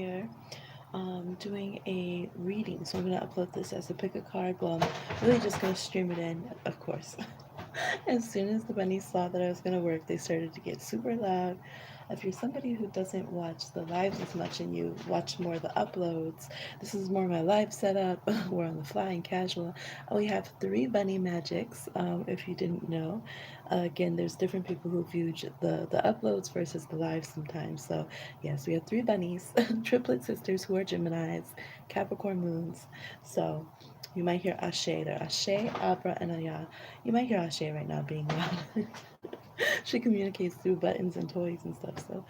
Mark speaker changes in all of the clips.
Speaker 1: here doing a reading. So I'm going to upload this as a pick a card. Well, I'm really just going to stream it in, of course. As soon as the bunnies saw that I was going to work, they started to get super loud. If you're somebody who doesn't watch the lives as much and you watch more of the uploads, this is more my live setup. We're on the fly and casual. We have three bunny magics, if you didn't know. Again, there's different people who view the uploads versus the live sometimes. So, yes, we have three bunnies, triplet sisters who are Geminis, Capricorn moons. So, you might hear Ashe there. Ashe, Abra, and Aya. You might hear Ashe right now being loud. She communicates through buttons and toys and stuff. So,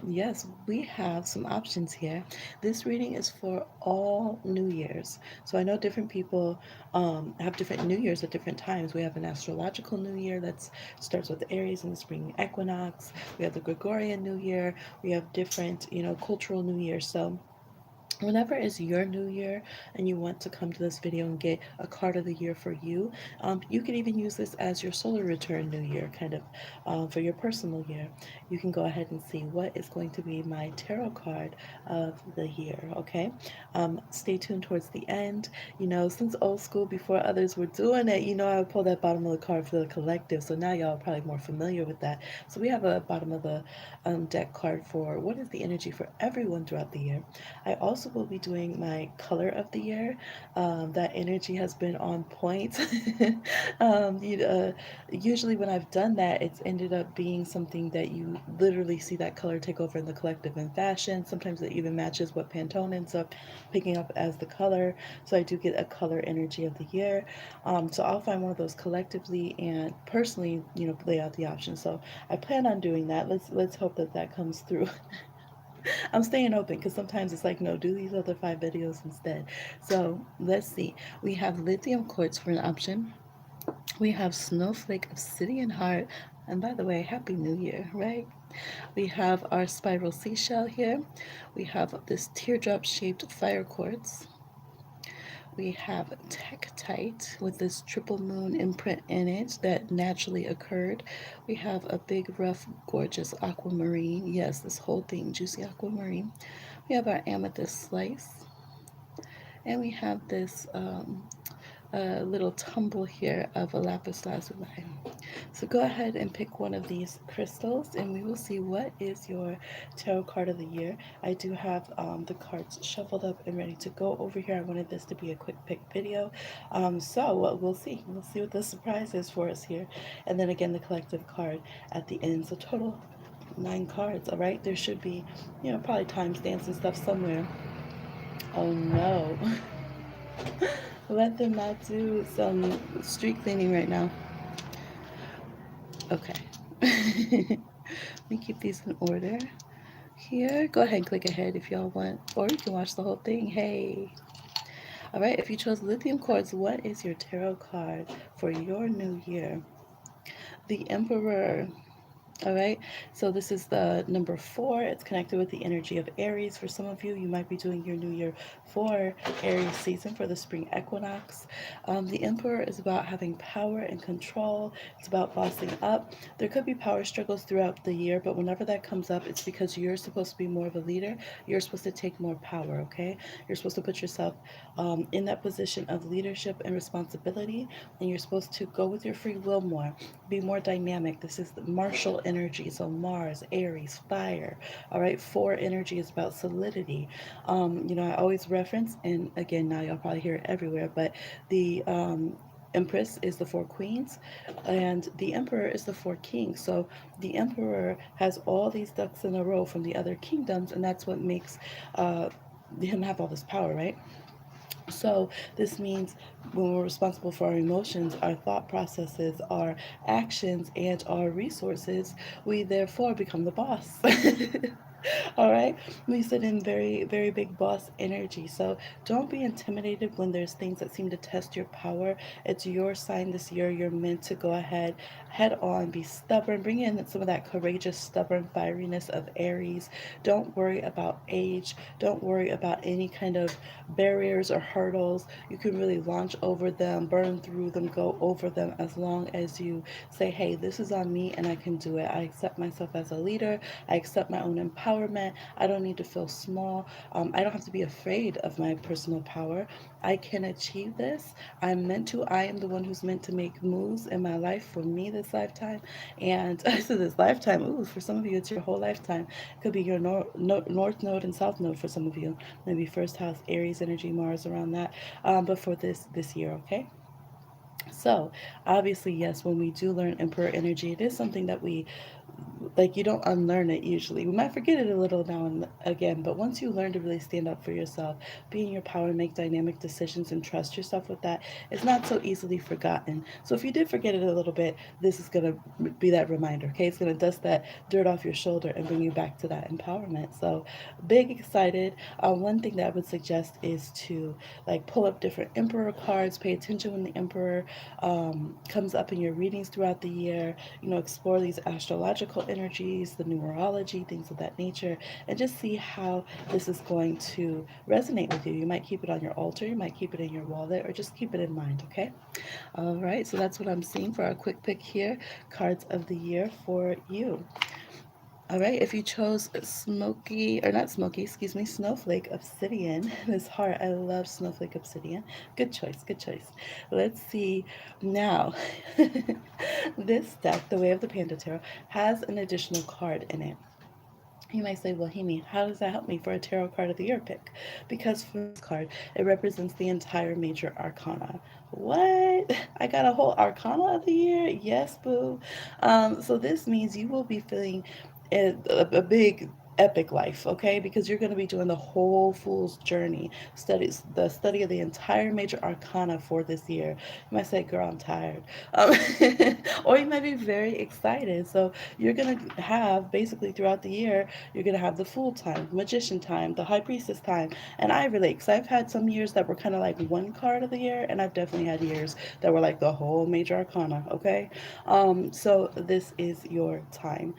Speaker 1: yes, we have some options here. This reading is for all New Year's. So I know different people have different New Year's at different times. We have an astrological New Year that starts with Aries and the spring equinox. We have the Gregorian New Year. We have different, cultural New Years. So whenever is your new year and you want to come to this video and get a card of the year for you, you can even use this as your solar return new year, kind of for your personal year. You can go ahead and see what is going to be my tarot card of the year. Okay, stay tuned towards the end. Since old school, before others were doing it, I would pull that bottom of the card for the collective. So now y'all are probably more familiar with that. So we have a bottom of the deck card for what is the energy for everyone throughout the year. I also will be doing my color of the year. That energy has been on point. Usually, when I've done that, it's ended up being something that you literally see that color take over in the collective in fashion. Sometimes it even matches what Pantone ends up picking up as the color. So I do get a color energy of the year. So I'll find one of those collectively and personally, lay out the options. So I plan on doing that. Let's hope that that comes through. I'm staying open because sometimes it's like, no, do these other five videos instead. So let's see. We have lithium quartz for an option. We have snowflake obsidian heart. And by the way, Happy New Year, right? We have our spiral seashell here. We have this teardrop shaped fire quartz. We have Tektite with this triple moon imprint in it that naturally occurred. We have a big, rough, gorgeous aquamarine. Yes, this whole thing, juicy aquamarine. We have our amethyst slice. And we have this little tumble here of a lapis lazuli. So go ahead and pick one of these crystals and we will see what is your tarot card of the year. I do have the cards shuffled up and ready to go over here. I wanted this to be a quick pick video. So we'll see. We'll see what the surprise is for us here. And then again, the collective card at the end. So total 9 cards, all right? There should be, probably timestamps and stuff somewhere. Oh no. Let them not do some street cleaning right now. Okay. Let me keep these in order here. Go ahead and click ahead if y'all want, or you can watch the whole thing. Hey. All right, if you chose lithium quartz, what is your tarot card for your new year? The Emperor. All right, so this is the number 4. It's connected with the energy of Aries. For some of you, you might be doing your new year for Aries season for the spring equinox. The Emperor is about having power and control. It's about bossing up. There could be power struggles throughout the year, but whenever that comes up, it's because you're supposed to be more of a leader. You're supposed to take more power, okay? You're supposed to put yourself in that position of leadership and responsibility, and you're supposed to go with your free will more, be more dynamic. This is the martial energy, so Mars, Aries, fire. All right, 4 energy is about solidity. I always reference, and again, now y'all probably hear it everywhere, but the Empress is the 4 queens, and the Emperor is the 4 kings. So the Emperor has all these ducks in a row from the other kingdoms, and that's what makes him have all this power, right? So this means when we're responsible for our emotions, our thought processes, our actions, and our resources, we therefore become the boss. All right, we sit in very, very big boss energy. So don't be intimidated when there's things that seem to test your power. It's your sign this year. You're meant to go ahead, head on, be stubborn, bring in some of that courageous, stubborn fieriness of Aries. Don't worry about age. Don't worry about any kind of barriers or hurdles. You can really launch over them, burn through them, go over them, as long as you say, hey, this is on me and I can do it. I accept myself as a leader. I accept my own empowerment. empowerment. I don't need to feel small. I don't have to be afraid of my personal power. I can achieve this. I'm meant to. I am the one who's meant to make moves in my life for me this lifetime. And I said this lifetime, ooh, for some of you, it's your whole lifetime. It could be your north node and south node for some of you. Maybe first house, Aries energy, Mars around that. But for this year, okay? So, obviously, yes, when we do learn Emperor energy, it is something that we like you don't unlearn it usually. We might forget it a little now and again, but once you learn to really stand up for yourself, be in your power, make dynamic decisions, and trust yourself with that, it's not so easily forgotten. So if you did forget it a little bit, this is going to be that reminder, okay? It's going to dust that dirt off your shoulder and bring you back to that empowerment. So big excited. One thing that I would suggest is to like pull up different emperor cards, pay attention when the emperor comes up in your readings throughout the year, explore these astrological energies, the numerology, things of that nature, and just see how this is going to resonate with you. You might keep it on your altar, you might keep it in your wallet, or just keep it in mind, okay? All right, so that's what I'm seeing for our quick pick here. Cards of the year for you. All right, if you chose smoky, or not smoky, excuse me, snowflake obsidian, this heart, I love snowflake obsidian. Good choice, good choice. Let's see now. This deck, the Way of the Panda Tarot, has an additional card in it. You might say, well, Hemi, how does that help me for a tarot card of the year pick? Because for this card, it represents the entire major arcana. What? I got a whole arcana of the year? Yes, boo. So this means you will be feeling a big epic life, okay? Because you're going to be doing the whole fool's journey, the study of the entire major arcana for this year. You might say, girl, I'm tired. Um, or you might be very excited. So you're going to have basically throughout the year, you're going to have the fool time, magician time, the high priestess time. And I relate because I've had some years that were kind of like one card of the year, and I've definitely had years that were like the whole major arcana, okay? So this is your time.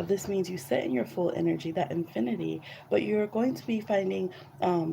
Speaker 1: This means you sit in your full energy, that infinity, but you're going to be finding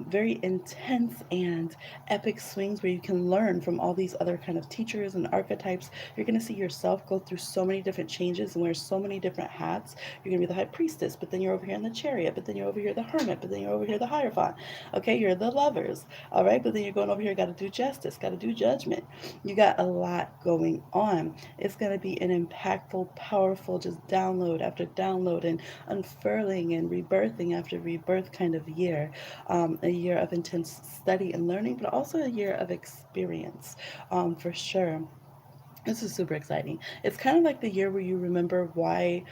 Speaker 1: very intense and epic swings where you can learn from all these other kind of teachers and archetypes. You're going to see yourself go through so many different changes and wear so many different hats. You're going to be the high priestess, but then you're over here in the chariot, but then you're over here the hermit, but then you're over here the hierophant. Okay, you're the lovers, all right, but then you're going over here, got to do justice, got to do judgment. You got a lot going on. It's going to be an impactful, powerful, just download after download and unfurling and rebirthing after rebirth kind of year. A year of intense study and learning, but also a year of experience, for sure. This is super exciting. It's kind of like the year where you remember why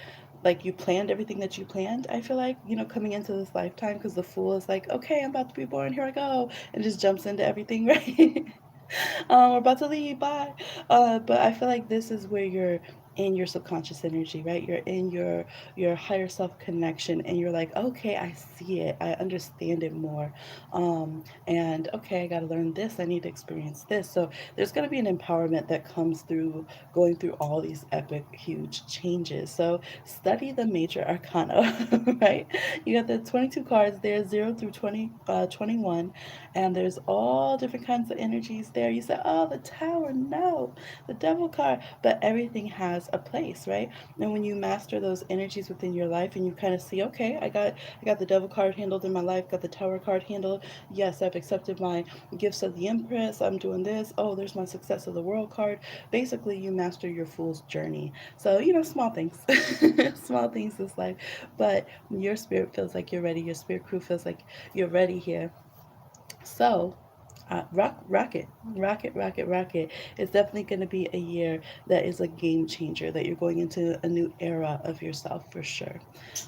Speaker 1: like you planned everything that you planned. I feel like, coming into this lifetime, because the fool is like, okay, I'm about to be born, here I go, and just jumps into everything, right? We're about to leave, bye. But I feel like this is where you're in your subconscious energy, right? You're in your higher self connection, and you're like, okay, I see it, I understand it more, and okay, I got to learn this, I need to experience this. So there's going to be an empowerment that comes through going through all these epic, huge changes. So study the major arcana, right? You got the 22 cards there, 0 through 21, and there's all different kinds of energies there. You say, oh, the tower, no, the devil card, but everything has a place, right? And when you master those energies within your life and you kind of see, okay, I got the devil card handled in my life, got the tower card handled. Yes, I've accepted my gifts of the empress, I'm doing this. Oh, there's my success of the world card. Basically, you master your fool's journey. So, small things, small things this life, but your spirit feels like you're ready. Your spirit crew feels like you're ready here. So, rocket. It's definitely going to be a year that is a game changer, that you're going into a new era of yourself for sure.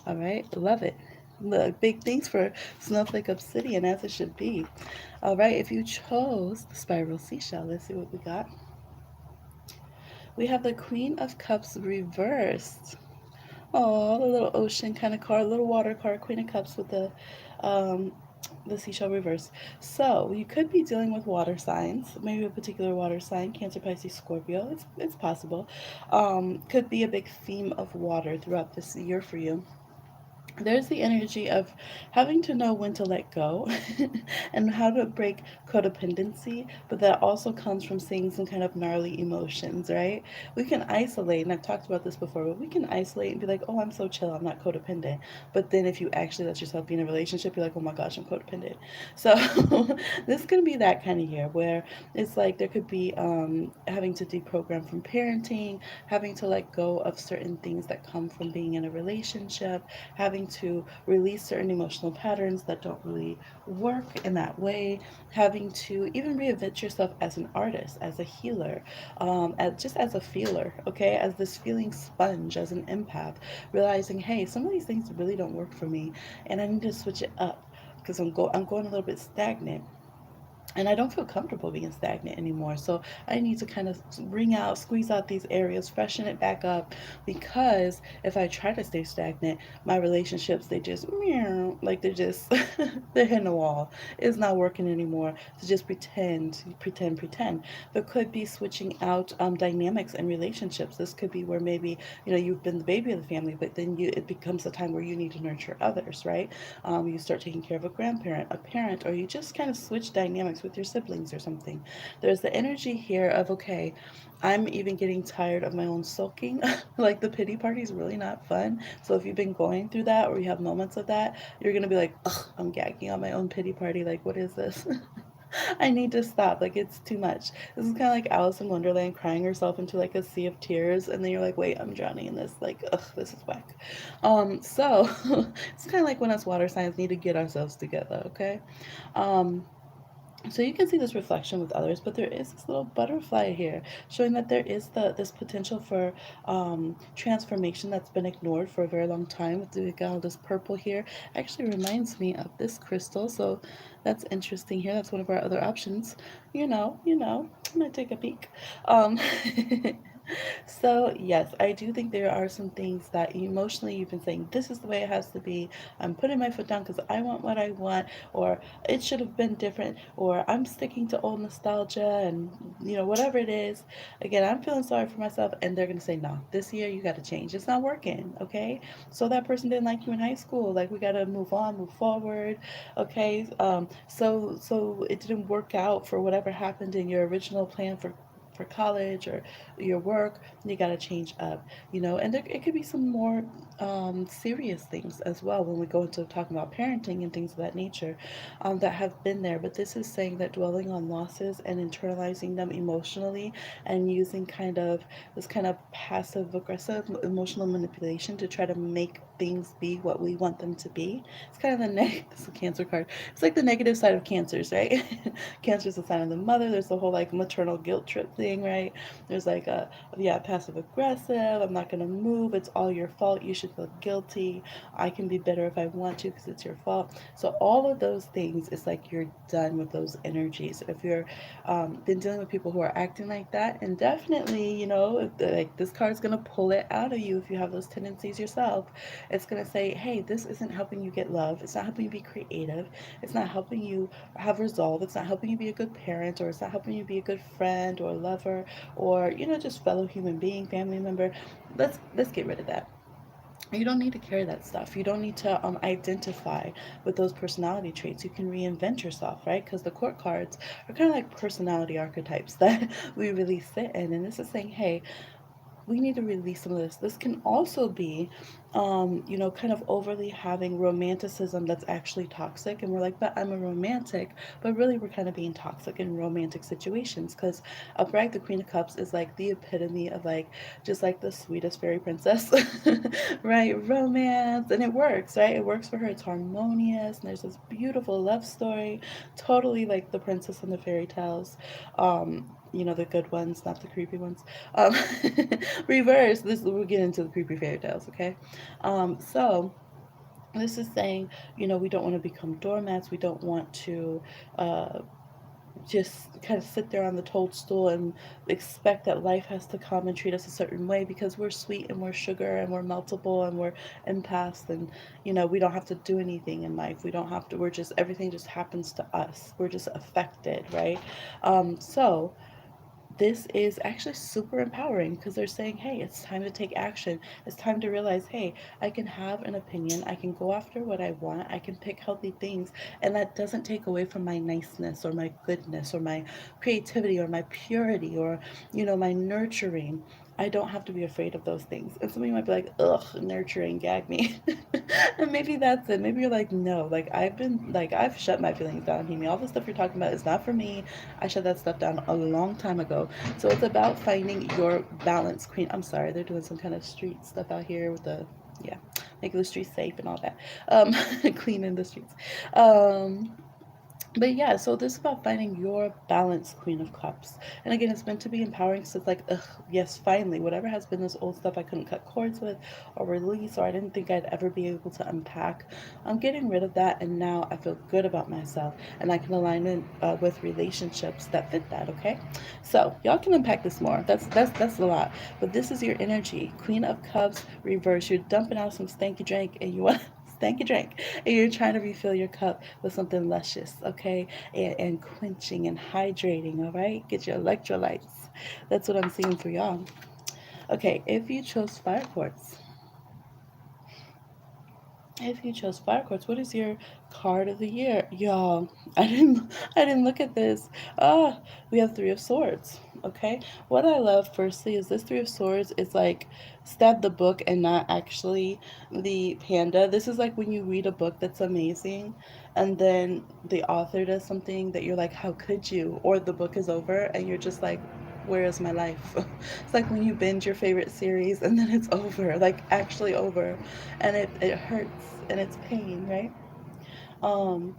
Speaker 1: All right, love it. Look, big things for Snowflake Obsidian, as it should be. All right, if you chose the Spiral Seashell, let's see what we got. We have the Queen of Cups reversed. Oh, the little ocean kind of card, little water card, Queen of Cups with um, the seashell reverse. So you could be dealing with water signs, maybe a particular water sign, Cancer, Pisces, Scorpio. It's possible. Could be a big theme of water throughout this year for you. There's the energy of having to know when to let go and how to break codependency, but that also comes from seeing some kind of gnarly emotions, right? We can isolate, and I've talked about this before, but we can isolate and be like, oh, I'm so chill, I'm not codependent. But then if you actually let yourself be in a relationship, you're like, oh my gosh, I'm codependent. So this can be that kind of year where it's like there could be having to deprogram from parenting, having to let go of certain things that come from being in a relationship, having to release certain emotional patterns that don't really work in that way, having to even reinvent yourself as an artist, as a healer, just as a feeler, okay, as this feeling sponge, as an empath, realizing, hey, some of these things really don't work for me, and I need to switch it up because I'm going a little bit stagnant, and I don't feel comfortable being stagnant anymore. So I need to kind of squeeze out these areas, freshen it back up, because if I try to stay stagnant, my relationships, they just meow, like they're just they're hitting the wall. It's not working anymore. To just pretend. There could be switching out dynamics and relationships. This could be where maybe you've been the baby of the family, but then it becomes a time where you need to nurture others, right? You start taking care of a grandparent, a parent, or you just kind of switch dynamics with your siblings or something. There's the energy here of, okay, I'm even getting tired of my own sulking. Like the pity party is really not fun. So if you've been going through that or you have moments of that, you're going to be like, ugh, I'm gagging on my own pity party. Like, what is this? I need to stop. Like, it's too much. This is kind of like Alice in Wonderland crying herself into like a sea of tears, and then you're like, wait, I'm drowning in this. Like, ugh, this is whack. So it's kind of like when us water signs need to get ourselves together, okay? Um, so you can see this reflection with others, but there is this little butterfly here, showing that there is this potential for transformation that's been ignored for a very long time. With the got all this purple here, actually reminds me of this crystal, so that's interesting here. That's one of our other options. I might take a peek. Um, So, yes, I do think there are some things that emotionally you've been saying, this is the way it has to be. I'm putting my foot down because I want what I want, or it should have been different, or I'm sticking to old nostalgia, and, whatever it is. Again, I'm feeling sorry for myself, and they're going to say, no, this year you got to change. It's not working, okay? So, that person didn't like you in high school. Like, we got to move on, move forward, okay? So it didn't work out for whatever happened in your original plan for college or your work. You got to change up, and it could be some more serious things as well when we go into talking about parenting and things of that nature, that have been there. But this is saying that dwelling on losses and internalizing them emotionally, and using this kind of passive aggressive emotional manipulation to try to make things be what we want them to be. It's kind of this is a Cancer card. It's like the negative side of cancers, right? Cancer is the sign of the mother. There's the whole like maternal guilt trip thing, right? There's like passive aggressive. I'm not gonna move. It's all your fault. You should feel guilty. I can be better if I want to because it's your fault. So all of those things, it's like you're done with those energies. If you're been dealing with people who are acting like that, and definitely, like this card's gonna pull it out of you if you have those tendencies yourself. It's gonna say, hey, this isn't helping you get love. It's not helping you be creative. It's not helping you have resolve. It's not helping you be a good parent, or it's not helping you be a good friend or lover, or just fellow human being, family member. Let's get rid of that. You don't need to carry that stuff. You don't need to identify with those personality traits. You can reinvent yourself, right? Because the court cards are kind of like personality archetypes that we really sit in. And this is saying, hey, we need to release some of this. This can also be, kind of overly having romanticism that's actually toxic. And we're like, but I'm a romantic. But really, we're kind of being toxic in romantic situations. Because upright, the Queen of Cups is like the epitome of like, just like the sweetest fairy princess, right? Romance. And it works, right? It works for her. It's harmonious. And there's this beautiful love story. Totally like the princess and the fairy tales. The good ones, not the creepy ones. Um, reverse. This we'll get into the creepy fairy tales, okay? So this is saying, we don't want to become doormats. We don't want to just kind of sit there on the toadstool and expect that life has to come and treat us a certain way because we're sweet and we're sugar and we're meltable and we're empaths, and we don't have to do anything in life. We don't have to. We're just everything just happens to us. We're just affected, right? So this is actually super empowering because they're saying, hey, it's time to take action. It's time to realize, hey, I can have an opinion. I can go after what I want. I can pick healthy things. And that doesn't take away from my niceness or my goodness or my creativity or my purity or, my nurturing. I don't have to be afraid of those things. And some of you might be like, ugh, nurturing, gag me. And maybe that's it. Maybe you're like, no, I've shut my feelings down, Himi. All the stuff you're talking about is not for me. I shut that stuff down a long time ago. So it's about finding your balance, Queen. I'm sorry, they're doing some kind of street stuff out here with yeah, making the streets safe and all that. Cleaning the streets. Um, but yeah, so this is about finding your balance, Queen of Cups. And again, it's meant to be empowering. So it's like, ugh, yes, finally, whatever has been this old stuff I couldn't cut cords with or release, or I didn't think I'd ever be able to unpack, I'm getting rid of that. And now I feel good about myself. And I can align it with relationships that fit that, okay? So y'all can unpack this more. That's a lot. But this is your energy. Queen of Cups, reverse. You're dumping out some stanky drink and you want stanky drink and you're trying to refill your cup with something luscious, okay, and quenching and hydrating. All right, get your electrolytes. That's what I'm seeing for y'all. Okay, if you chose fire quartz, what is your card of the year, y'all? I didn't look at this. Ah, we have Three of Swords. Okay, what I love firstly is this Three of Swords is like stab the book and not actually the panda. This is like when you read a book that's amazing, and then the author does something that you're like, how could you? Or the book is over and you're just like, where is my life? It's like when you binge your favorite series and then it's over, like actually over, and it hurts and it's pain, right? Um,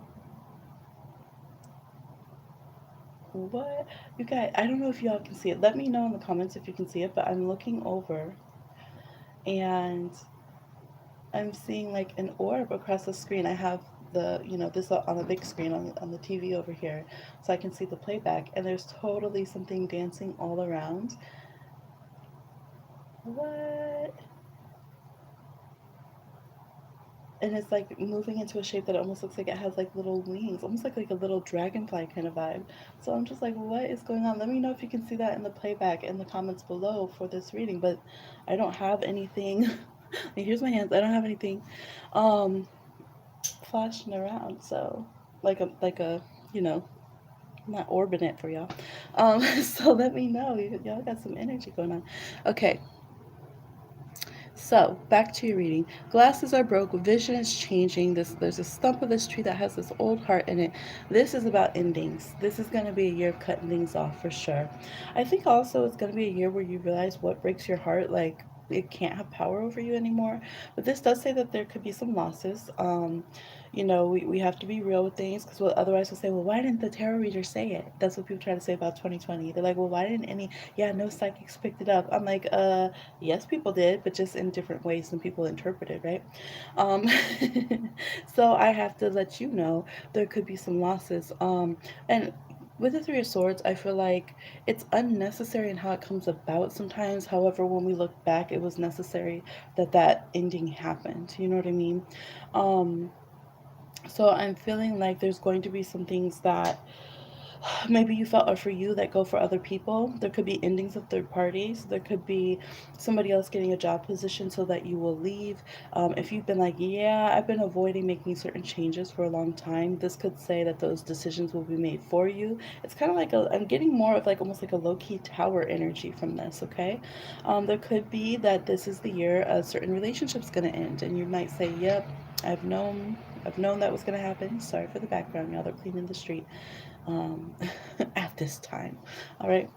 Speaker 1: what you guys? I don't know if y'all can see it. Let me know in the comments if you can see it. But I'm looking over and I'm seeing like an orb across the screen. I have this on the big screen on the TV over here, so I can see the playback. And there's totally something dancing all around. What? And it's like moving into a shape that almost looks like it has like little wings, almost like a little dragonfly kind of vibe. So I'm just like, what is going on? Let me know if you can see that in the playback in the comments below for this reading. But I don't have anything. Here's my hands. I don't have anything um flashing around. So like a you know not orbing it for y'all. So let me know. Y'all got some energy going on. Okay, so, back to your reading. Glasses are broke, vision is changing. There's a stump of this tree that has this old heart in it. This is about endings. This is going to be a year of cutting things off for sure. I think also it's going to be a year where you realize what breaks your heart, like it can't have power over you anymore. But this does say that there could be some losses. We have to be real with things because otherwise we'll say, well, why didn't the tarot reader say it? That's what people try to say about 2020. They're like, well, why didn't no psychics picked it up? I'm like, yes, people did, but just in different ways than people interpreted, right? Um, so I have to let you know there could be some losses. And with the Three of Swords, I feel like it's unnecessary in how it comes about sometimes. However, when we look back, it was necessary that ending happened. You know what I mean? Um, so I'm feeling like there's going to be some things that maybe you felt are for you that go for other people. There could be endings of third parties. There could be somebody else getting a job position so that you will leave. If you've been like, yeah, I've been avoiding making certain changes for a long time, this could say that those decisions will be made for you. It's kind of like I'm getting more of like almost like a low-key tower energy from this, okay? There could be that this is the year a certain relationship's going to end, and you might say, yep, I've known that was going to happen. Sorry for the background, y'all. They're cleaning the street um, at this time. All right.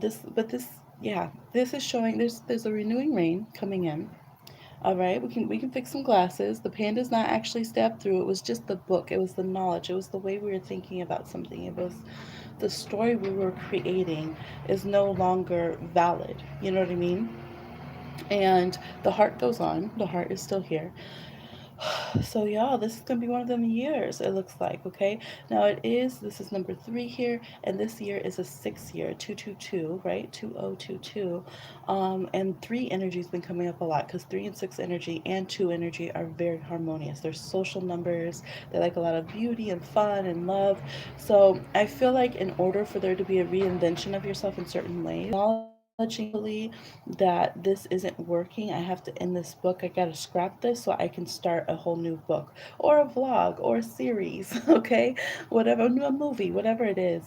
Speaker 1: This is showing there's a renewing rain coming in. All right, we can fix some glasses. The panda's not actually stabbed through. It was just the book. It was the knowledge. It was the way we were thinking about something. It was the story we were creating is no longer valid. You know what I mean? And the heart goes on. The heart is still here. So y'all, this is gonna be one of them years. It looks like, okay. Now it is. This is number 3 here, and this year is a 6 year, 222, right? 2022, and 3 energy's been coming up a lot because 3 and 6 energy and 2 energy are very harmonious. They're social numbers. They like a lot of beauty and fun and love. So I feel like in order for there to be a reinvention of yourself in certain ways, acknowledging that this isn't working, I have to end this book. I gotta scrap this so I can start a whole new book or a vlog or a series, okay? Whatever, a movie, whatever it is,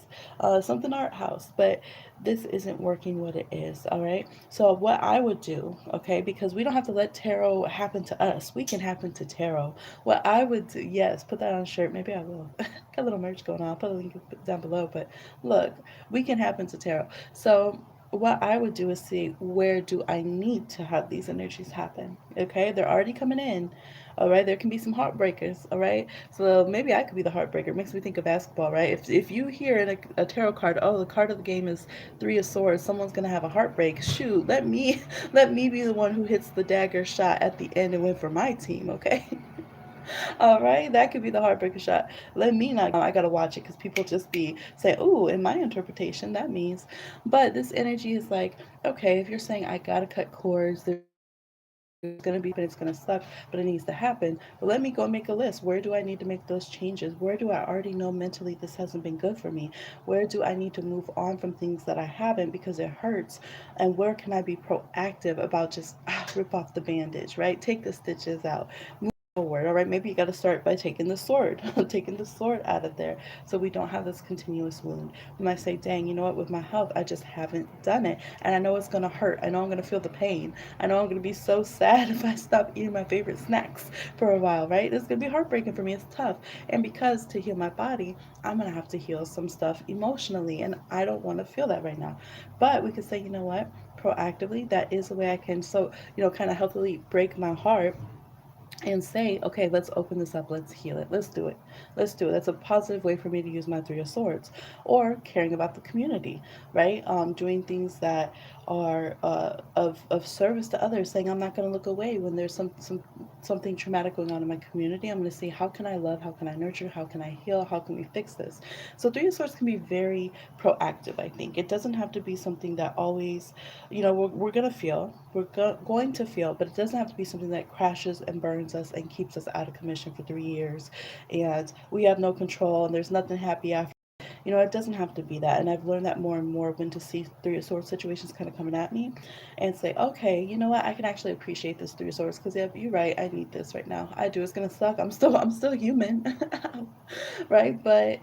Speaker 1: something art house. But this isn't working what it is, all right? So, what I would do, okay, because we don't have to let tarot happen to us, we can happen to tarot. What I would do, yes, put that on a shirt. Maybe I will. Got a little merch going on. I'll put a link down below. But look, we can happen to tarot. So, what I would do is see where do I need to have these energies happen. Okay, they're already coming in. All right, there can be some heartbreakers. All right, so maybe I could be the heartbreaker. It makes me think of basketball, right? If you hear in a tarot card, oh, the card of the game is 3 of Swords, someone's gonna have a heartbreak. Shoot, let me let me be the one who hits the dagger shot at the end and win for my team. Okay. All right, that could be the heartbreaker shot. Let me not. I gotta watch it because people just be saying, "Ooh," in my interpretation, that means. But this energy is like, okay, if you're saying I gotta cut cords, there's gonna be pain, it's gonna suck, but it needs to happen. But let me go make a list. Where do I need to make those changes? Where do I already know mentally this hasn't been good for me? Where do I need to move on from things that I haven't because it hurts? And where can I be proactive about just rip off the bandage, right? Take the stitches out forward. All right, maybe you got to start by taking the sword, taking the sword out of there, so we don't have this continuous wound. We might say, "Dang, you know what? With my health, I just haven't done it, and I know it's gonna hurt. I know I'm gonna feel the pain. I know I'm gonna be so sad if I stop eating my favorite snacks for a while. Right? It's gonna be heartbreaking for me. It's tough, and because to heal my body, I'm gonna have to heal some stuff emotionally, and I don't want to feel that right now. But we could say, you know what? Proactively, that is a way I can kind of healthily break my heart and say, okay, let's open this up, let's heal it, let's do it, let's do it. That's a positive way for me to use my 3 of Swords, or caring about the community, right? Doing things that are of service to others, saying I'm not going to look away when there's something traumatic going on in my community. I'm going to see how can I love, how can I nurture, how can I heal, how can we fix this. So 3 of Swords can be very proactive. I think it doesn't have to be something that always, we're going to feel, going to feel, but it doesn't have to be something that crashes and burns us and keeps us out of commission for 3 years, and we have no control and there's nothing happy after. It doesn't have to be that. And I've learned that more and more when to see 3 of Swords situations kind of coming at me and say, okay, you know what? I can actually appreciate this 3 of Swords because, yeah, you're right. I need this right now. I do. It's going to suck. I'm still human. Right. But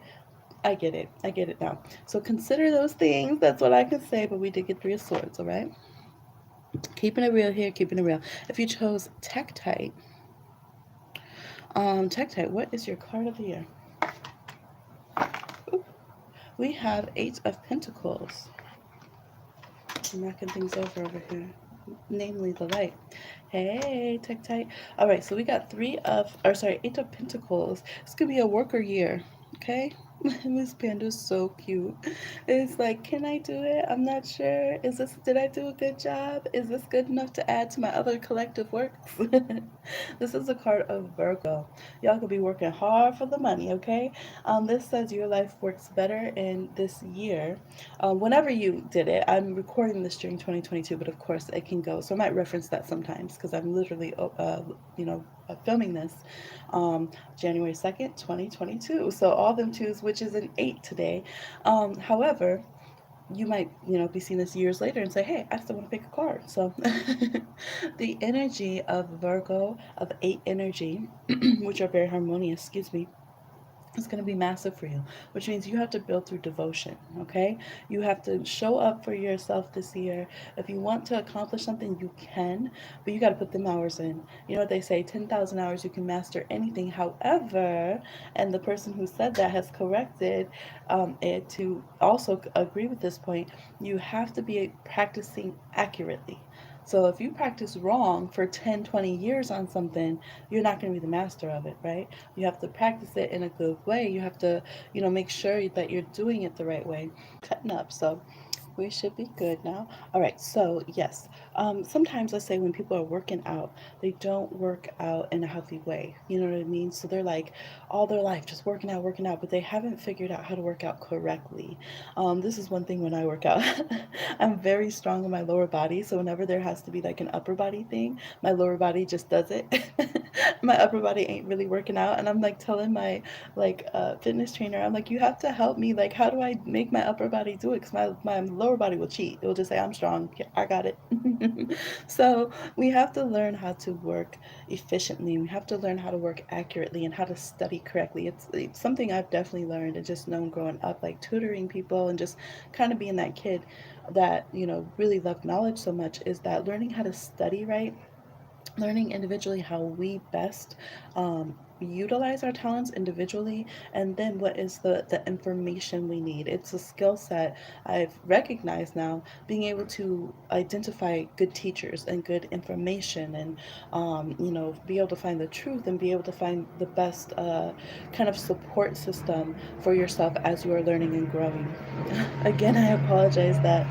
Speaker 1: I get it. I get it now. So consider those things. That's what I can say. But we did get 3 of Swords. All right. Keeping it real here. Keeping it real. If you chose Tektite, Tektite, what is your card of the year? Ooh, we have 8 of Pentacles. I'm knocking things over here. Namely the light. Hey, Tektite. All right, so we got 8 of Pentacles. It's gonna be a worker year. Okay. Miss Panda's so cute. It's like, can I do it? I'm not sure. Did I do a good job? Is this good enough to add to my other collective works? This is a card of Virgo. Y'all could be working hard for the money, okay? This says your life works better in this year. Whenever you did it, I'm recording this during 2022, but of course it can go. So I might reference that sometimes because I'm literally, filming this January 2nd, 2022. So all them twos, which is an 8 today. However, you might, be seeing this years later and say, hey, I still want to pick a card. So the energy of Virgo, of 8 energy, which are very harmonious, excuse me, it's going to be massive for you, which means you have to build through devotion. Okay, you have to show up for yourself this year. If you want to accomplish something, you can, but you got to put them hours in. You know what they say, 10,000 hours you can master anything. However, and the person who said that has corrected it to also agree with this point, you have to be practicing accurately. So if you practice wrong for 10, 20 years on something, you're not going to be the master of it, right? You have to practice it in a good way. You have to, make sure that you're doing it the right way. Cutting up. So we should be good now. All right. So yes, sometimes, let's say when people are working out, they don't work out in a healthy way. You know what I mean? So they're like all their life just working out, but they haven't figured out how to work out correctly. This is one thing when I work out. I'm very strong in my lower body, so whenever there has to be like an upper body thing, my lower body just does it. My upper body ain't really working out, and I'm like telling my fitness trainer, I'm like, you have to help me. Like, how do I make my upper body do it? Because my lower body will cheat. It will just say, I'm strong. Yeah, I got it. So we have to learn how to work efficiently. We have to learn how to work accurately and how to study correctly. It's something I've definitely learned and just known growing up, like tutoring people and just kind of being that kid that, really loved knowledge so much, is that learning how to study right, learning individually how we best utilize our talents individually, and then what is the information we need. It's a skill set I've recognized now, being able to identify good teachers and good information, and be able to find the truth and be able to find the best kind of support system for yourself as you are learning and growing. Again, I apologize that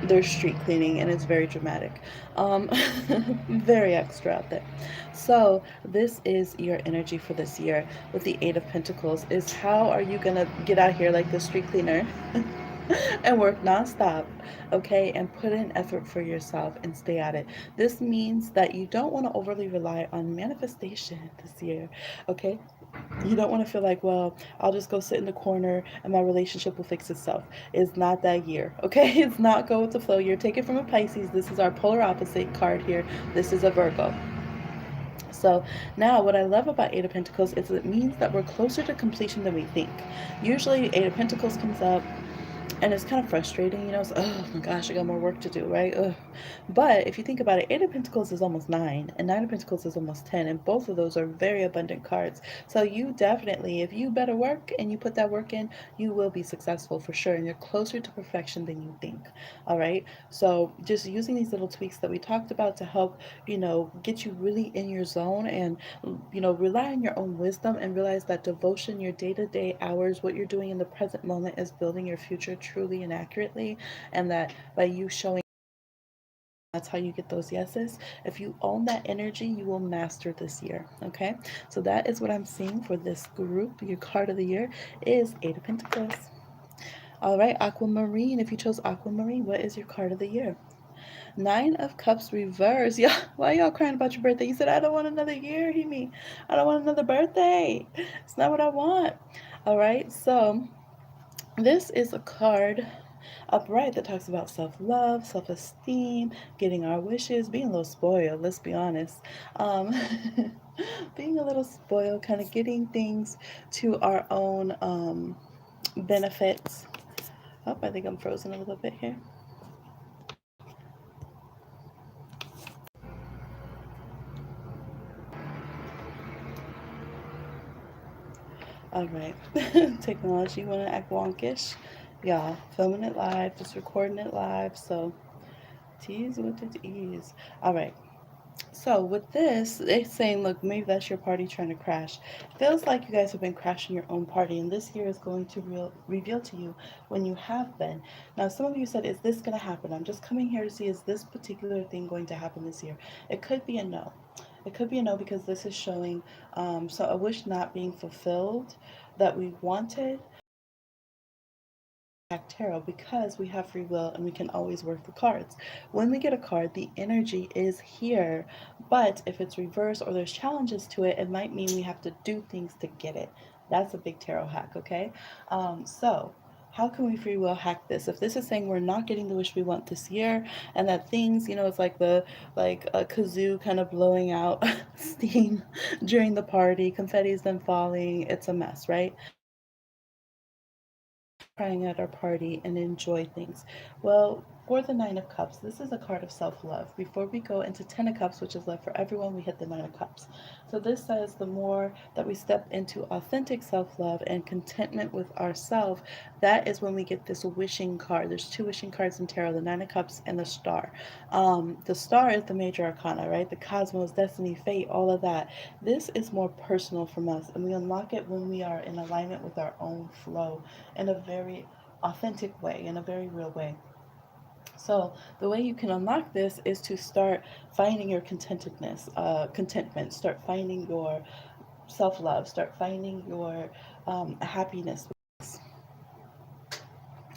Speaker 1: there's street cleaning and it's very dramatic. Um, very extra out there. So, this is your energy for this year with the Eight of Pentacles. Is how are you gonna get out here like the street cleaner and work nonstop, okay, and put in effort for yourself and stay at it. This means that you don't want to overly rely on manifestation this year, okay? You don't want to feel like, well, I'll just go sit in the corner and my relationship will fix itself. It's not that year, okay? It's not go with the flow year. Take it from a Pisces. This is our polar opposite card here. This is a Virgo. So now what I love about Eight of Pentacles is it means that we're closer to completion than we think. Usually Eight of Pentacles comes up and it's kind of frustrating, it's, oh my gosh, I got more work to do, right? Ugh. But if you think about it, Eight of Pentacles is almost nine, and Nine of Pentacles is almost 10, and both of those are very abundant cards. So you definitely, if you better work and you put that work in, you will be successful for sure, and you're closer to perfection than you think. All right. So just using these little tweaks that we talked about to help, get you really in your zone, and rely on your own wisdom and realize that devotion, your day-to-day hours, what you're doing in the present moment is building your future truly and accurately, and that by you showing, that's how you get those yeses. If you own that energy, you will master this year. Okay, so that is what I'm seeing for this group. Your card of the year is Eight of Pentacles. All right, Aquamarine. If you chose Aquamarine, what is your card of the year? Nine of Cups reverse. Yeah, why y'all crying about your birthday? You said, I don't want another year, Himi. I don't want another birthday. It's not what I want. All right, so this is a card upright that talks about self-love, self-esteem, getting our wishes, being a little spoiled, let's be honest. Um, being a little spoiled, kind of getting things to our own benefits. Oh, I think I'm frozen a little bit here. All right. Technology want to act wonkish. Y'all, filming it live, just recording it live. So, tease with its ease. All right. So with this, it's saying, look, maybe that's your party trying to crash. Feels like you guys have been crashing your own party, and this year is going to reveal to you when you have been. Now, some of you said, is this going to happen? I'm just coming here to see, is this particular thing going to happen this year? It could be a no. It could be a no, because this is showing so a wish not being fulfilled that we wanted. Tarot, because we have free will and we can always work the cards. When we get a card, the energy is here, but if it's reversed or there's challenges to it, it might mean we have to do things to get it. That's a big tarot hack, okay? So how can we free will hack this? If this is saying we're not getting the wish we want this year, and that things, it's like a kazoo kind of blowing out steam during the party, confetti's then falling, it's a mess, right? Crying at our party and enjoy things. Well, for the Nine of Cups, this is a card of self-love. Before we go into Ten of Cups, which is love for everyone, we hit the Nine of Cups. So this says the more that we step into authentic self-love and contentment with ourselves, that is when we get this wishing card. There's two wishing cards in tarot, the Nine of Cups and the Star. The Star is the major arcana, right? The cosmos, destiny, fate, all of that. This is more personal from us, and we unlock it when we are in alignment with our own flow in a very authentic way, in a very real way. So the way you can unlock this is to start finding your contentment. Start finding your self-love. Start finding your happiness.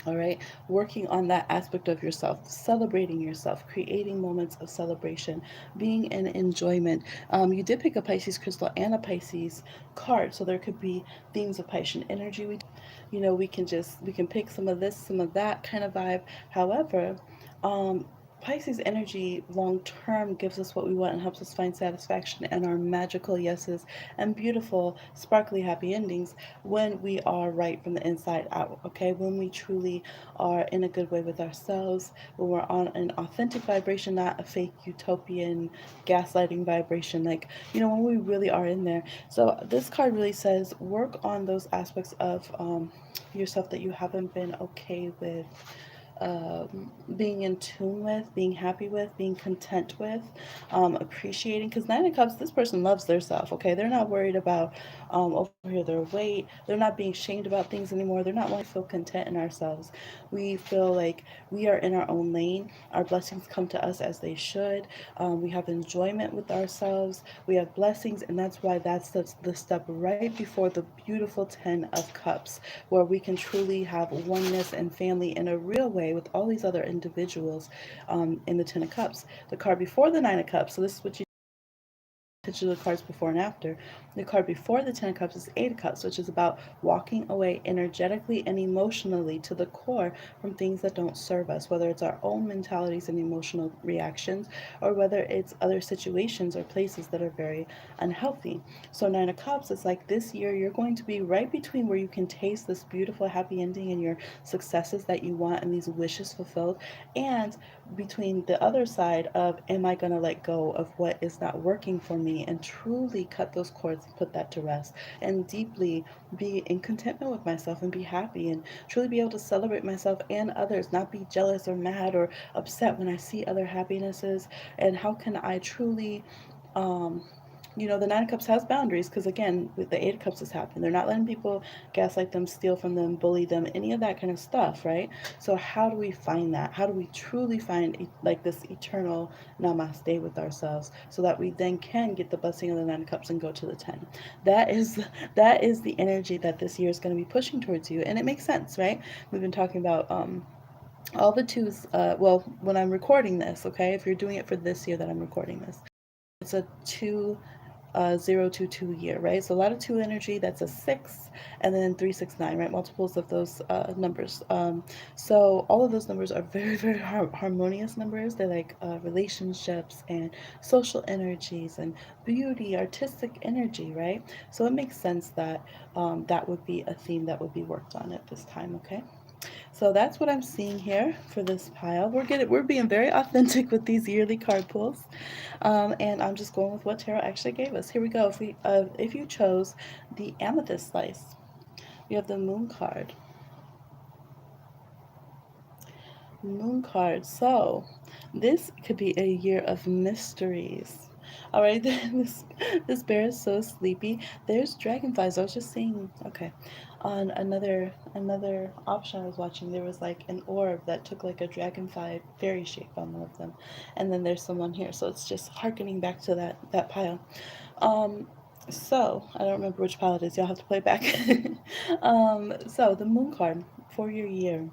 Speaker 1: All right, working on that aspect of yourself, celebrating yourself, creating moments of celebration, being in enjoyment. You did pick a Pisces crystal and a Pisces card, so there could be themes of Piscean energy. We can pick some of this, some of that kind of vibe. However, um, Pisces energy long term gives us what we want and helps us find satisfaction and our magical yeses and beautiful, sparkly, happy endings when we are right from the inside out, okay? When we truly are in a good way with ourselves, when we're on an authentic vibration, not a fake utopian gaslighting vibration, like, when we really are in there. So this card really says work on those aspects of yourself that you haven't been okay with, being in tune with, being happy with, being content with, appreciating. Because Nine of Cups, this person loves their self. Okay, they're not worried about over here their weight. They're not being shamed about things anymore. They're not wanting to feel content in ourselves. We feel like we are in our own lane. Our blessings come to us as they should. We have enjoyment with ourselves. We have blessings, and that's why that's the step right before the beautiful 10 of Cups, where we can truly have oneness and family in a real way with all these other individuals in the 10 of Cups. The card before the 9 of Cups, so this is what you picture the cards before and after. The card before the 10 of Cups is 8 of Cups, which is about walking away energetically and emotionally to the core from things that don't serve us, whether it's our own mentalities and emotional reactions, or whether it's other situations or places that are very unhealthy. So 9 of Cups is like this year you're going to be right between where you can taste this beautiful happy ending and your successes that you want and these wishes fulfilled, and between the other side of, am I going to let go of what is not working for me and truly cut those cords and put that to rest and deeply be in contentment with myself and be happy and truly be able to celebrate myself and others, not be jealous or mad or upset when I see other happinesses. And how can I truly um, the 9 of Cups has boundaries because, again, with the 8 of Cups is happening. They're not letting people gaslight them, steal from them, bully them, any of that kind of stuff, right? So, how do we find that? How do we truly find like this eternal namaste with ourselves so that we then can get the blessing of the 9 of Cups and go to the 10? That is that is the energy that this year is going to be pushing towards you, and it makes sense, right? We've been talking about all the twos. Well, when I'm recording this, okay, if you're doing it for this year that I'm recording this, it's a 2 0 to 2 year, right? So a lot of two energy. That's a 6, and then 3 6 9, right? Multiples of those numbers. So all of those numbers are very very harmonious numbers. They're like relationships and social energies and beauty, artistic energy, right? So it makes sense that that would be a theme that would be worked on at this time. Okay. So that's what I'm seeing here for this pile. We're being very authentic with these yearly card pulls, and I'm just going with what tarot actually gave us. Here we go. If you chose the Amethyst Slice, you have the Moon card. Moon card. So this could be a year of mysteries. All right, this bear is so sleepy. There's dragonflies. I was just seeing. Okay, on another option I was watching, there was like an orb that took like a dragonfly fairy shape on one of them, and then there's someone here. So it's just harkening back to that pile. Um, so I don't remember which pile it is. Y'all have to play it back. So the Moon card for your year.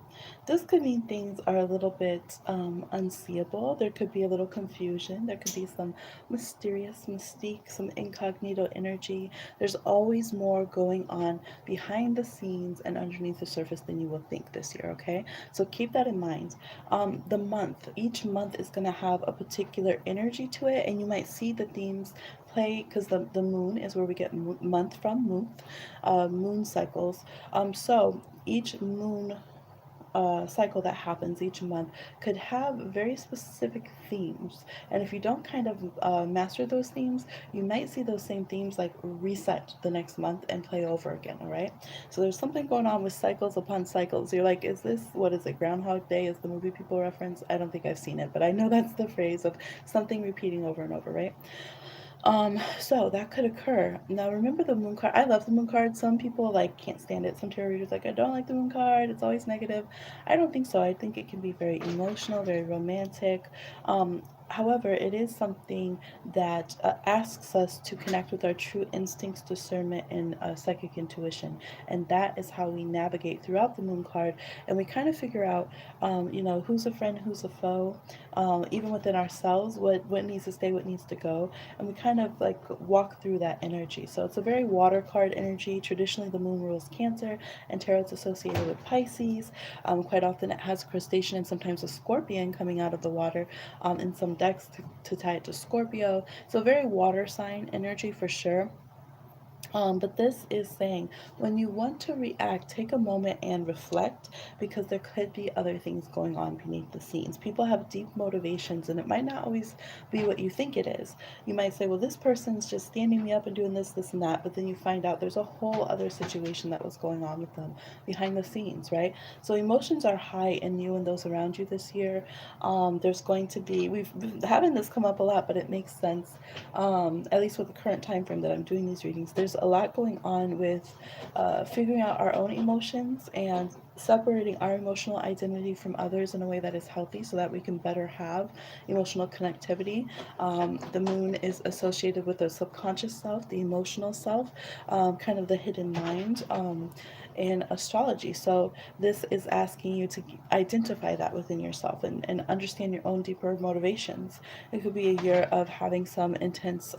Speaker 1: This could mean things are a little bit unseeable. There could be a little confusion. There could be some mysterious mystique, some incognito energy. There's always more going on behind the scenes and underneath the surface than you will think this year, okay? So keep that in mind. Each month is going to have a particular energy to it, and you might see the themes play because the moon is where we get month from moon cycles. So each moon cycle that happens each month could have very specific themes. And if you don't kind of master those themes, you might see those same themes like reset the next month and play over again, all right? So there's something going on with cycles upon cycles. You're like, what is it, Groundhog Day is the movie people reference? I don't think I've seen it, but I know that's the phrase of something repeating over and over, right? So that could occur. Now remember the moon card. I love the moon card. Some people like can't stand it. Some tarot readers like, I don't like the moon card. It's always negative. I don't think so. I think it can be very emotional, very romantic. However, it is something that asks us to connect with our true instincts, discernment, and psychic intuition. And that is how we navigate throughout the moon card. And we kind of figure out, who's a friend, who's a foe, even within ourselves, what needs to stay, what needs to go, and we kind of like walk through that energy. So it's a very water card energy. Traditionally, the moon rules Cancer, and tarot's associated with Pisces. Quite often, it has crustacean and sometimes a scorpion coming out of the water in some decks to tie it to Scorpio. So very water sign energy for sure. But this is saying when you want to react, take a moment and reflect, because there could be other things going on beneath the scenes. People have deep motivations, and it might not always be what you think it is. You might say, well, this person's just standing me up and doing this, this, and that. But then you find out there's a whole other situation that was going on with them behind the scenes, right? So emotions are high in you and those around you this year. There's going to be, we've been having this come up a lot, but it makes sense, at least with the current time frame that I'm doing these readings. There's a lot going on with figuring out our own emotions and separating our emotional identity from others in a way that is healthy so that we can better have emotional connectivity. The moon is associated with the subconscious self, the emotional self, kind of the hidden mind. In astrology. So this is asking you to identify that within yourself and understand your own deeper motivations. It could be a year of having some intense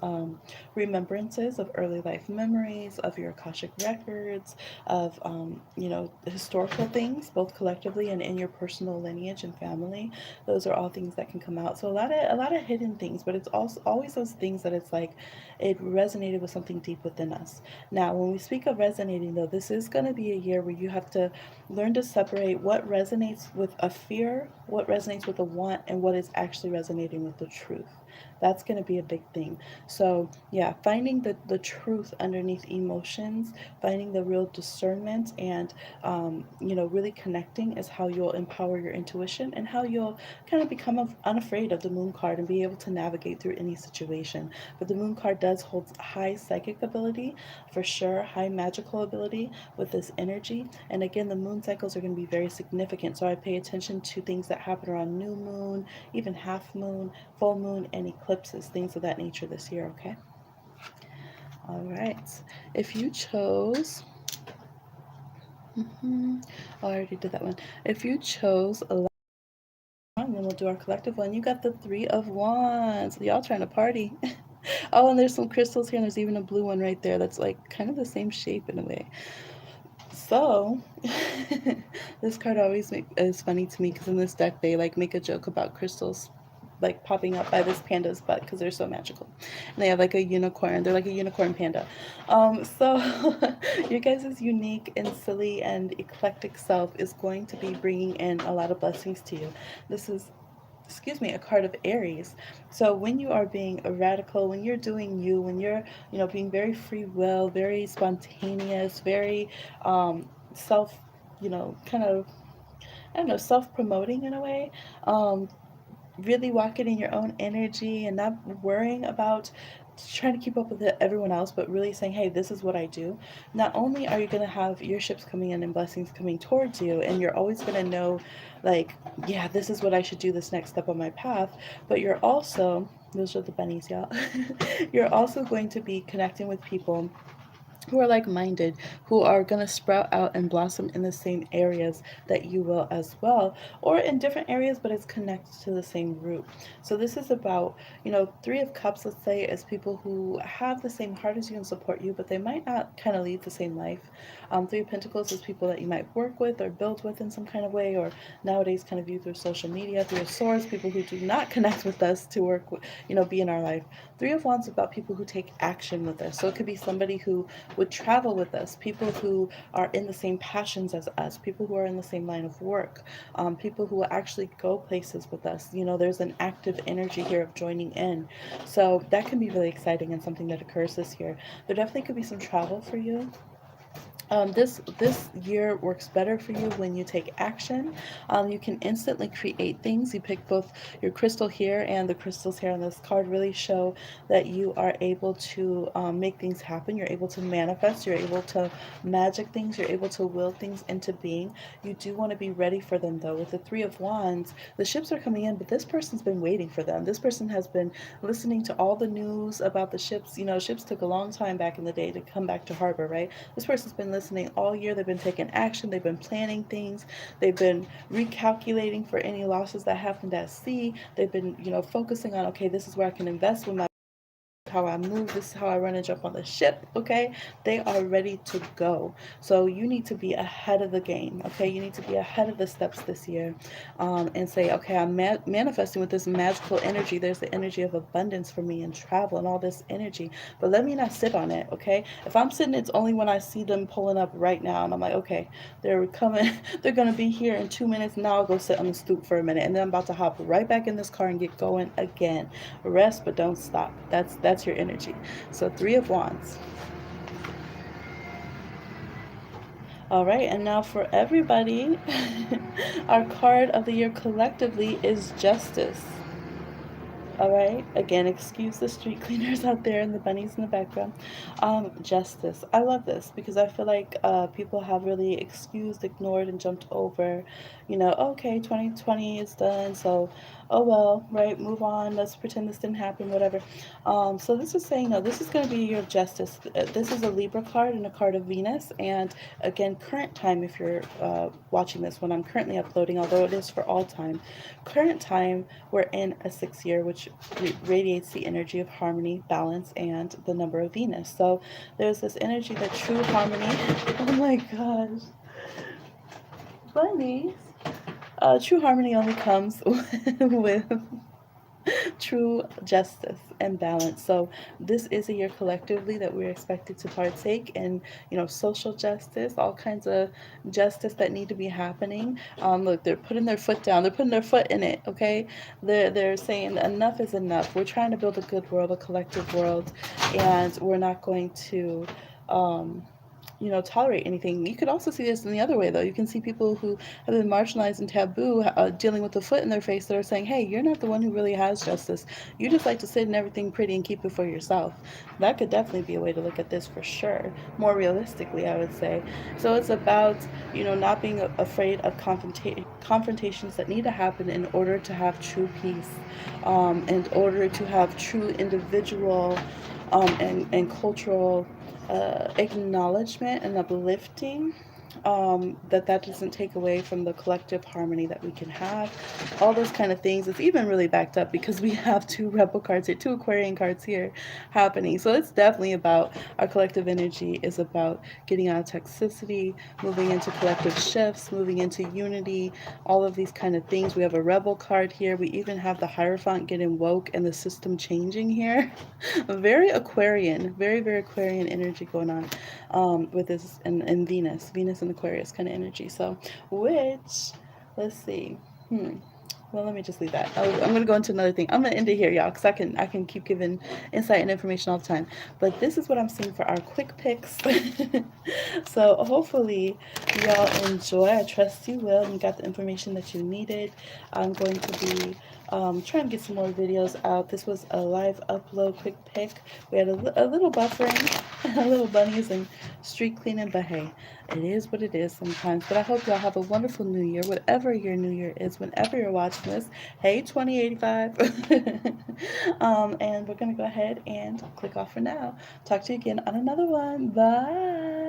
Speaker 1: remembrances of early life memories, of your Akashic records, of historical things, both collectively and in your personal lineage and family. Those are all things that can come out. So a lot of hidden things, but it's also always those things that it's like it resonated with something deep within us. Now, when we speak of resonating, though, this is going to be a year where you have to learn to separate what resonates with a fear, what resonates with a want, and what is actually resonating with the truth. That's going to be a big thing. So, yeah, finding the truth underneath emotions, finding the real discernment, and, really connecting is how you'll empower your intuition and how you'll kind of become unafraid of the moon card and be able to navigate through any situation. But the moon card does hold high psychic ability, for sure, high magical ability with this energy. And again, the moon cycles are going to be very significant. So I pay attention to things that happen around new moon, even half moon, full moon, and eclipses, things of that nature this year, okay? All right. If you chose, oh, I already did that one. If you chose a and then we'll do our collective one. You got the Three of Wands. Y'all trying to party. Oh, and there's some crystals here, and there's even a blue one right there that's like kind of the same shape in a way. So, this card always is funny to me because in this deck they like make a joke about crystals like popping up by this panda's butt because they're so magical. And they have like a unicorn. They're like a unicorn panda. So your guys' unique and silly and eclectic self is going to be bringing in a lot of blessings to you. This is, excuse me, a card of Aries. So when you are being a radical, when you're doing you, when you're, being very free will, very spontaneous, very self, kind of, I don't know, self promoting in a way, really walking in your own energy and not worrying about trying to keep up with everyone else, but really saying, hey, this is what I do. Not only are you going to have your ships coming in and blessings coming towards you, and you're always going to know, like, yeah, this is what I should do, this next step on my path, but you're also, those are the bunnies, y'all. You're also going to be connecting with people who are like minded, who are going to sprout out and blossom in the same areas that you will as well, or in different areas, but it's connected to the same root. So, this is about, Three of Cups, let's say, is people who have the same heart as you and support you, but they might not kind of lead the same life. Three of Pentacles is people that you might work with or build with in some kind of way, or nowadays kind of view through social media. Three of Swords, people who do not connect with us to work with, be in our life. Three of Wands is about people who take action with us. So, it could be somebody who would travel with us, people who are in the same passions as us, people who are in the same line of work, people who will actually go places with us. There's an active energy here of joining in. So that can be really exciting and something that occurs this year. There definitely could be some travel for you. This year works better for you when you take action. You can instantly create things. You pick both your crystal here and the crystals here on this card really show that you are able to make things happen. You're able to manifest. You're able to magic things. You're able to will things into being. You do want to be ready for them though. With the Three of Wands, the ships are coming in, but this person's been waiting for them. This person has been listening to all the news about the ships. You know, ships took a long time back in the day to come back to harbor, right? This person's been listening all year. They've been taking action. They've been planning things. They've been recalculating for any losses that happened at sea. They've been, focusing on, okay, this is where I can invest with my how I move, this is how I run and jump on the ship, okay? They are ready to go. So you need to be ahead of the game, okay? You need to be ahead of the steps this year and say, okay, I'm manifesting with this magical energy. There's the energy of abundance for me and travel and all this energy. But let me not sit on it, okay? If I'm sitting, it's only when I see them pulling up right now and I'm like, okay, they're coming, they're going to be here in 2 minutes. Now I'll go sit on the stoop for a minute and then I'm about to hop right back in this car and get going again. Rest, but don't stop. That's your energy. So Three of Wands. All right, and now for everybody, our card of the year collectively is Justice. All right. Again, excuse the street cleaners out there and the bunnies in the background. Justice. I love this because I feel like people have really excused, ignored, and jumped over. Okay, 2020 is done, so oh well, right? Move on. Let's pretend this didn't happen. Whatever. So this is saying no. This is going to be your justice. This is a Libra card and a card of Venus. And again, current time. If you're watching this when I'm currently uploading, although it is for all time, current time we're in a 6 year, which radiates the energy of harmony, balance, and the number of Venus. So there's this energy that true harmony. Oh my gosh, bunnies. True harmony only comes with true justice and balance. So this is a year collectively that we're expected to partake in, social justice, all kinds of justice that need to be happening. Look, they're putting their foot down. They're putting their foot in it. Okay, they're saying enough is enough. We're trying to build a good world, a collective world, and we're not going to. Tolerate anything. You could also see this in the other way, though. You can see people who have been marginalized and taboo dealing with the foot in their face that are saying, hey, you're not the one who really has justice. You just like to sit in everything pretty and keep it for yourself. That could definitely be a way to look at this for sure. More realistically, I would say. So it's about, not being afraid of confrontations that need to happen in order to have true peace, in order to have true individual and cultural acknowledgement and uplifting, that doesn't take away from the collective harmony that we can have. All those kind of things. It's even really backed up because we have two rebel cards here, two Aquarian cards here happening. So it's definitely about our collective energy is about getting out of toxicity, moving into collective shifts, moving into unity, all of these kind of things. We have a rebel card here. We even have the Hierophant getting woke and the system changing here. Very Aquarian, very, very Aquarian energy going on with this and Venus and Aquarius kind of energy. So, which, let's see. Well, let me just leave that. I'm going to go into another thing. I'm going to end it here, y'all, because I can keep giving insight and information all the time. But this is what I'm seeing for our quick picks. So hopefully y'all enjoy. I trust you will, and you got the information that you needed. I'm going to be trying to get some more videos out. This was a live upload, quick pick. We had a little buffering, a little bunnies and street cleaning, but hey, it is what it is sometimes. But I hope y'all have a wonderful new year, whatever your new year is, whenever you're watching this. Hey, 2085. And we're going to go ahead and click off for now. Talk to you again on another one. Bye.